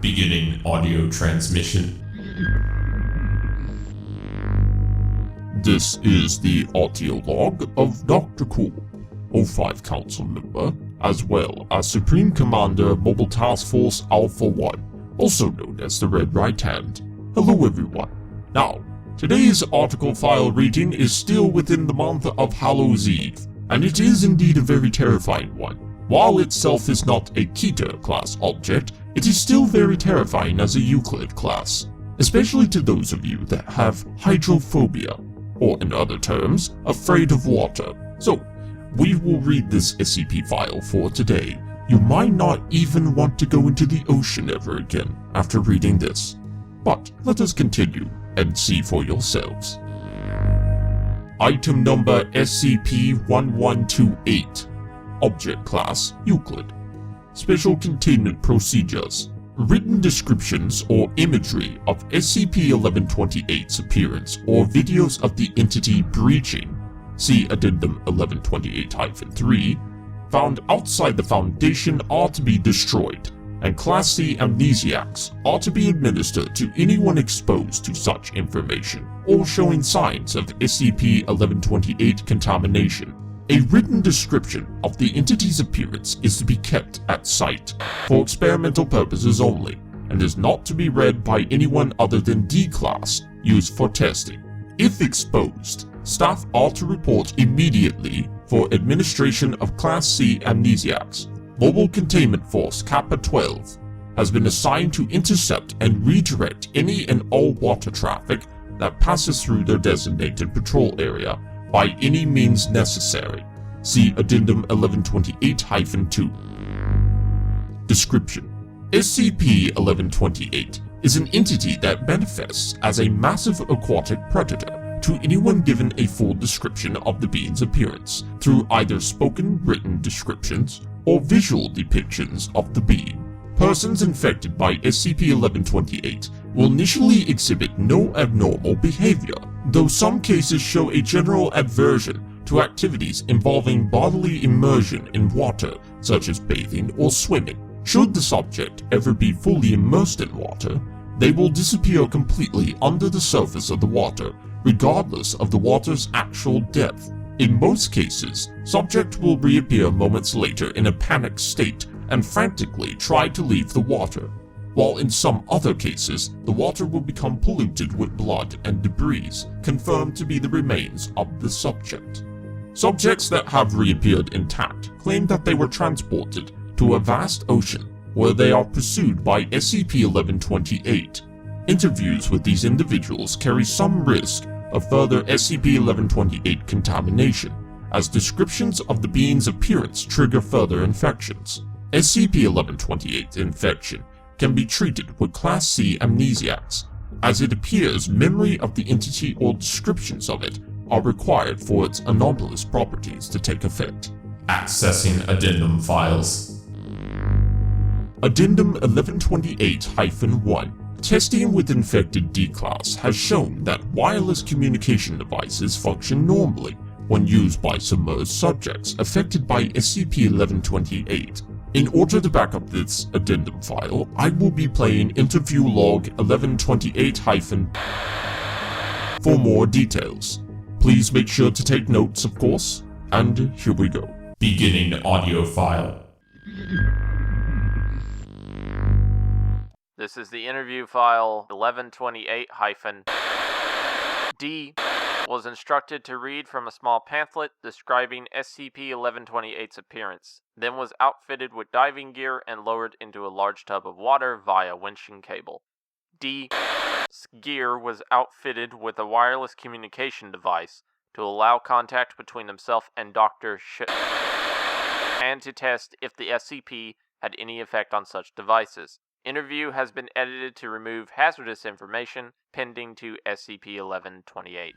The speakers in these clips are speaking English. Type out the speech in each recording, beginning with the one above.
Beginning audio transmission. This is the audio log of Dr. Cool, 05 Council member, as well as Supreme Commander Mobile Task Force Alpha 1, also known as the Red Right Hand. Hello everyone. Now, today's article file reading is still within the month of Hallows Eve, and it is indeed a very terrifying one. While itself is not a Keter class object, it is still very terrifying as a Euclid class, especially to those of you that have hydrophobia, or in other terms, afraid of water. So, we will read this SCP file for today. You might not even want to go into the ocean ever again after reading this. But let us continue and see for yourselves. Item number SCP-1128. Object Class Euclid. Special Containment Procedures. Written descriptions or imagery of SCP-1128's appearance or videos of the entity breaching, see Addendum 1128-3, found outside the Foundation are to be destroyed, and Class C amnesiacs are to be administered to anyone exposed to such information or showing signs of SCP-1128 contamination. A written description of the entity's appearance is to be kept at site for experimental purposes only, and is not to be read by anyone other than D-Class, used for testing. If exposed, staff are to report immediately for administration of Class C amnesiacs. Mobile Containment Force Kappa 12 has been assigned to intercept and redirect any and all water traffic that passes through their designated patrol area by any means necessary. See Addendum 1128-2. Description: SCP-1128 is an entity that manifests as a massive aquatic predator to anyone given a full description of the being's appearance through either spoken written descriptions or visual depictions of the being. Persons infected by SCP-1128 will initially exhibit no abnormal behavior, though some cases show a general aversion to activities involving bodily immersion in water, such as bathing or swimming. Should the subject ever be fully immersed in water, they will disappear completely under the surface of the water, regardless of the water's actual depth. In most cases, subject will reappear moments later in a panicked state and frantically try to leave the water, while in some other cases, the water will become polluted with blood and debris, confirmed to be the remains of the subject. Subjects that have reappeared intact claim that they were transported to a vast ocean, where they are pursued by SCP-1128. Interviews with these individuals carry some risk of further SCP-1128 contamination, as descriptions of the being's appearance trigger further infections. SCP-1128 infection can be treated with Class C amnesiacs, as it appears memory of the entity or descriptions of it are required for its anomalous properties to take effect. Accessing Addendum files. Addendum 1128-1. Testing with infected D-Class has shown that wireless communication devices function normally when used by submerged subjects affected by SCP-1128. In order to back up this addendum file, I will be playing interview log 1128- for more details. Please make sure to take notes, of course, and here we go. Beginning audio file. This is the interview file 1128-D. Was instructed to read from a small pamphlet describing SCP-1128's appearance, then was outfitted with diving gear and lowered into a large tub of water via winching cable. D's gear was outfitted with a wireless communication device to allow contact between himself and Dr. and to test if the SCP had any effect on such devices. Interview has been edited to remove hazardous information pending to SCP-1128.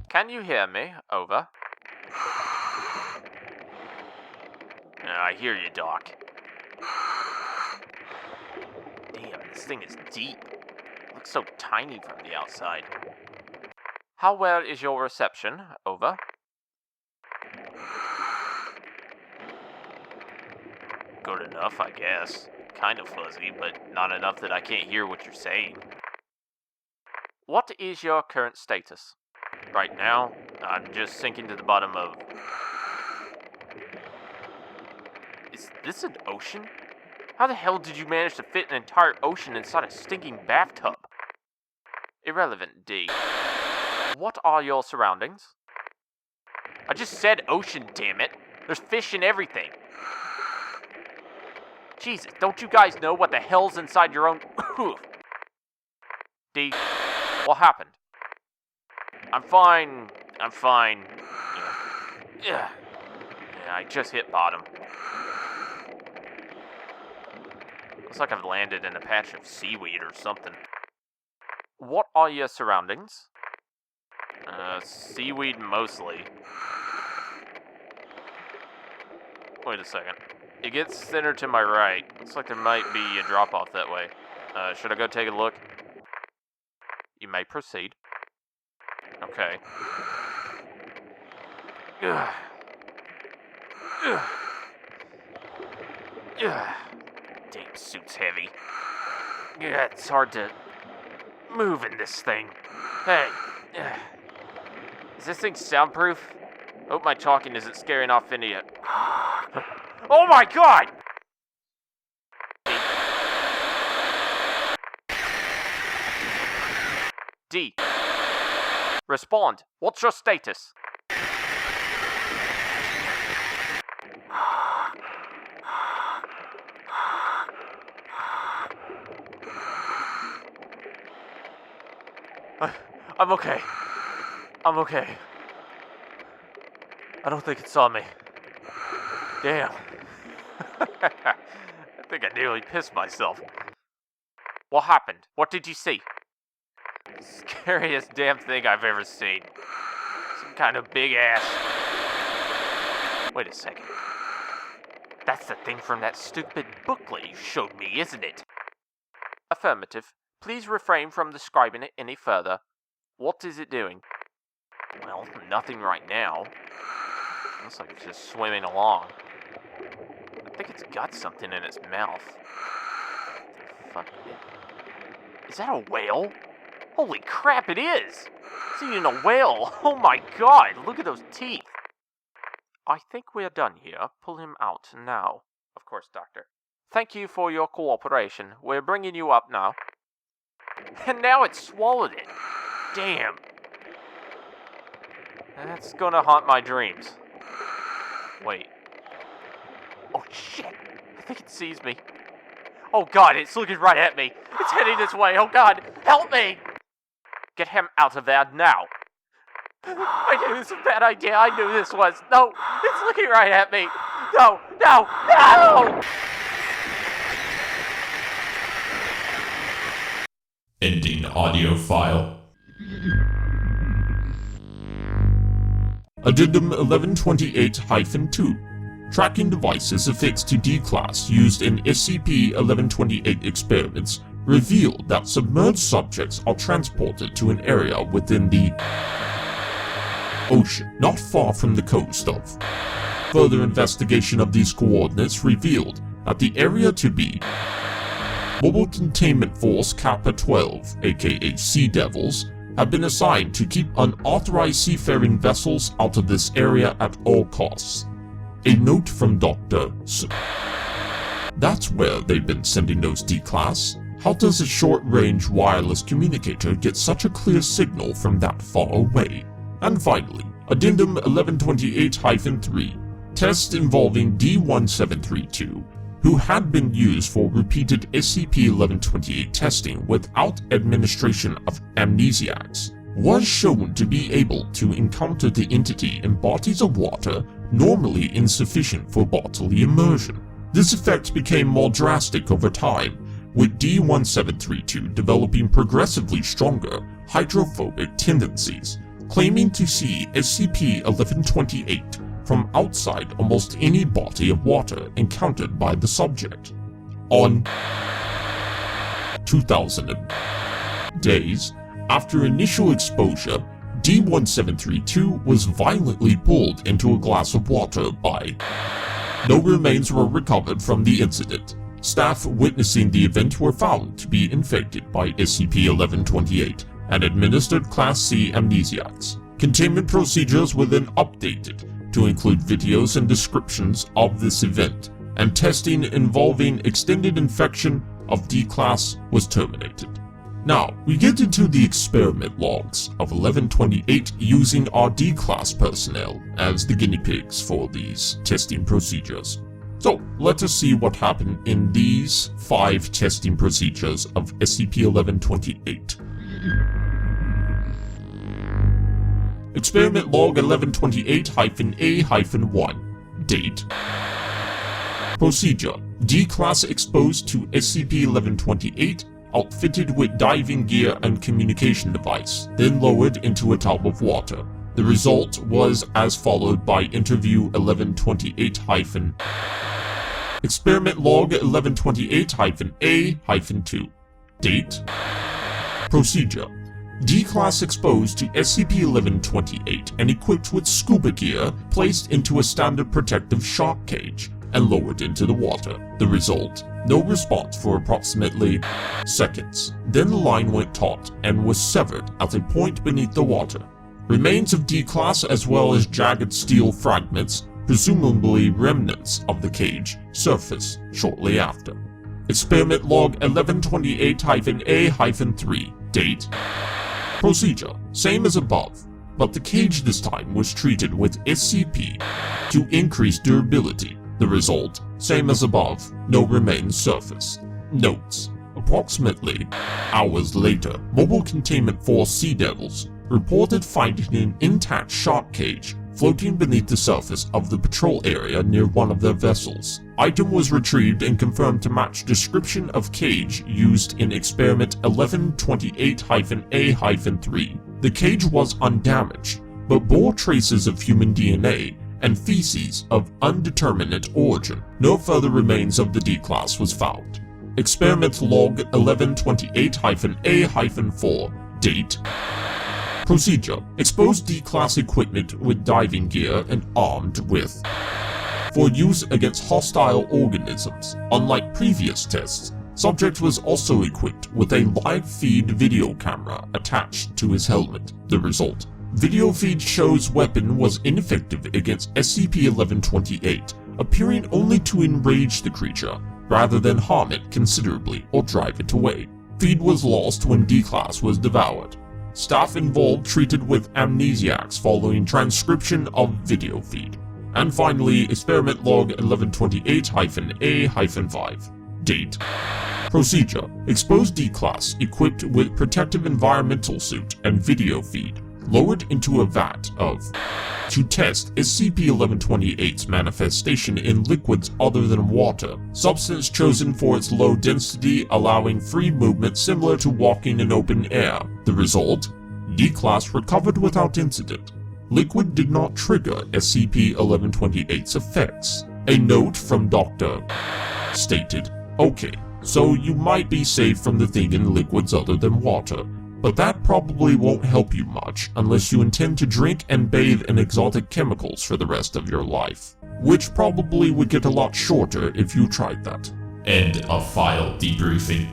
Can you hear me? Over. I hear you, Doc. Damn, this thing is deep. Looks so tiny from the outside. How well is your reception? Over. good enough, I guess. Kind of fuzzy, but not enough that I can't hear what you're saying. What is your current status? Right now, I'm just sinking to the bottom of... Is this an ocean? How the hell did you manage to fit an entire ocean inside a stinking bathtub? Irrelevant, D. What are your surroundings? I just said ocean, damn it. There's fish and everything. Jesus, don't you guys know what the hell's inside your own... D, what happened? I'm fine. Yeah, I just hit bottom. Looks like I've landed in a patch of seaweed or something. What are your surroundings? Seaweed mostly. Wait a second. It gets centered to my right. Looks like there might be a drop-off that way. Should I go take a look? You may proceed. Okay. Ugh. Ugh. Ugh. Damn suit's heavy. Yeah, it's hard to move in this thing. Hey. Ugh. Is this thing soundproof? Hope my talking isn't scaring off any of... Oh my god! D. Respond. What's your status? I'm okay. I'm okay. I don't think it saw me. Damn. I think I nearly pissed myself. What happened? What did you see? Scariest damn thing I've ever seen. Some kind of big ass... Wait a second. That's the thing from that stupid booklet you showed me, isn't it? Affirmative. Please refrain from describing it any further. What is it doing? Well, nothing right now. Looks like it's just swimming along. I think it's got something in its mouth. What the fuck? Is that a whale? Holy crap, it is! It's eating a whale! Oh my god, look at those teeth! I think we're done here. Pull him out now. Of course, Doctor. Thank you for your cooperation. We're bringing you up now. And now it swallowed it! Damn! That's gonna haunt my dreams. Wait. Oh shit! I think it sees me. Oh god, it's looking right at me! It's heading this way! Oh god! Help me! Get him out of there now! I knew this was a bad idea. I knew this was. No! It's looking right at me! No! No! No! Ending audio file. Addendum 1128-2. Tracking devices affixed to D-Class used in SCP-1128 experiments revealed that submerged subjects are transported to an area within the ocean, not far from the coast of. Further investigation of these coordinates revealed that the area to be Mobile Containment Force Kappa 12, aka Sea Devils, have been assigned to keep unauthorized seafaring vessels out of this area at all costs. A note from Dr. S. That's where they've been sending those D-Class. How does a short-range wireless communicator get such a clear signal from that far away? And finally, Addendum 1128-3. Test involving D1732, who had been used for repeated SCP-1128 testing without administration of amnesiacs, was shown to be able to encounter the entity in bodies of water normally insufficient for bodily immersion. This effect became more drastic over time, with D1732 developing progressively stronger hydrophobic tendencies, claiming to see SCP-1128 from outside almost any body of water encountered by the subject. On 2000 days after initial exposure, D1732 was violently pulled into a glass of water by No remains were recovered from the incident. Staff witnessing the event were found to be infected by SCP-1128 and administered Class C amnesiacs. Containment procedures were then updated to include videos and descriptions of this event, and testing involving extended infection of D-Class was terminated. Now, we get into the experiment logs of 1128 using our D-Class personnel as the guinea pigs for these testing procedures. So, let us see what happened in these 5 testing procedures of SCP-1128. Experiment log 1128-A-1. Date. Procedure. D-Class exposed to SCP-1128, outfitted with diving gear and communication device, then lowered into a tub of water. The result was as followed by interview 1128-. Experiment log 1128-A-2. Date. Procedure. D-Class exposed to SCP-1128 and equipped with scuba gear placed into a standard protective shark cage and lowered into the water. The result? No response for approximately seconds. Then the line went taut and was severed at a point beneath the water. Remains of D-Class as well as jagged steel fragments, presumably remnants of the cage, surfaced shortly after. Experiment log 1128-A-3. Date. Procedure. Same as above, but the cage this time was treated with SCP to increase durability. The result, same as above, no remains surfaced. Notes. Approximately hours later, Mobile Containment Force Sea Devils reported finding an intact shark cage floating beneath the surface of the patrol area near one of their vessels. Item was retrieved and confirmed to match description of cage used in experiment 1128-A-3. The cage was undamaged, but bore traces of human DNA and feces of undeterminate origin. No further remains of the D-Class was found. Experiment log 1128-A-4. Date. Procedure. Exposed D-Class equipment with diving gear and armed with for use against hostile organisms. Unlike previous tests, subject was also equipped with a live feed video camera attached to his helmet. The result: video feed shows weapon was ineffective against SCP-1128, appearing only to enrage the creature rather than harm it considerably or drive it away. Feed was lost when D-Class was devoured. Staff involved treated with amnesiacs following transcription of video feed. And finally, experiment log 1128-A-5. Date. Procedure. Exposed D-Class equipped with protective environmental suit and video feed, lowered into a vat of to test SCP-1128's manifestation in liquids other than water. Substance chosen for its low density, allowing free movement similar to walking in open air. The result? D-Class recovered without incident. Liquid did not trigger SCP-1128's effects. A note from Dr. stated, "Okay, so you might be safe from the thing in liquids other than water, but that probably won't help you much unless you intend to drink and bathe in exotic chemicals for the rest of your life, which probably would get a lot shorter if you tried that." End of file debriefing.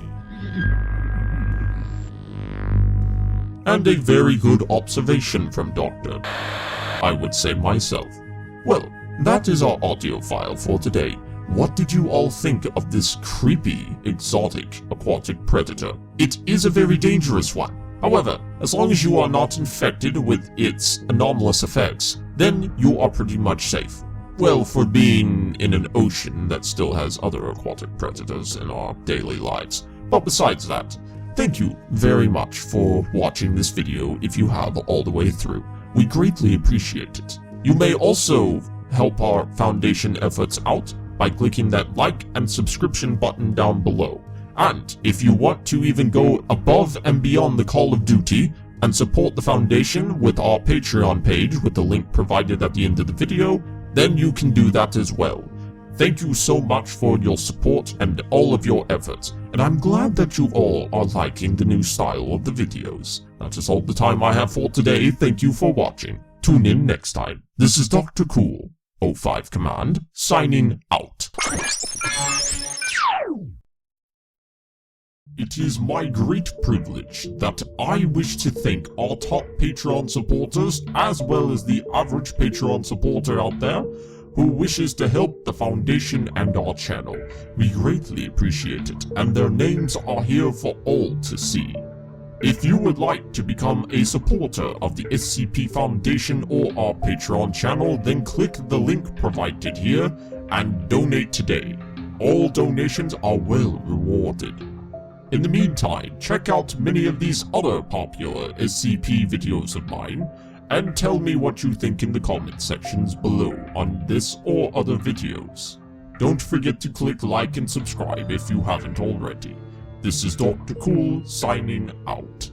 And a very good observation from Doctor, I would say myself. Well, that is our audio file for today. What did you all think of this creepy, exotic, aquatic predator? It is a very dangerous one. However, as long as you are not infected with its anomalous effects, then you are pretty much safe. Well, for being in an ocean that still has other aquatic predators in our daily lives. But besides that, thank you very much for watching this video if you have all the way through. We greatly appreciate it. You may also help our Foundation efforts out by clicking that like and subscription button down below. And if you want to even go above and beyond the call of duty and support the Foundation with our Patreon page with the link provided at the end of the video, then you can do that as well. Thank you so much for your support and all of your efforts, and I'm glad that you all are liking the new style of the videos. That is all the time I have for today. Thank you for watching. Tune in next time. This is Dr. Cool. O5 Command, signing out. It is my great privilege that I wish to thank our top Patreon supporters, as well as the average Patreon supporter out there, who wishes to help the Foundation and our channel. We greatly appreciate it, and their names are here for all to see. If you would like to become a supporter of the SCP Foundation or our Patreon channel, then click the link provided here and donate today. All donations are well rewarded. In the meantime, check out many of these other popular SCP videos of mine, and tell me what you think in the comment sections below on this or other videos. Don't forget to click like and subscribe if you haven't already. This is Dr. Cool signing out.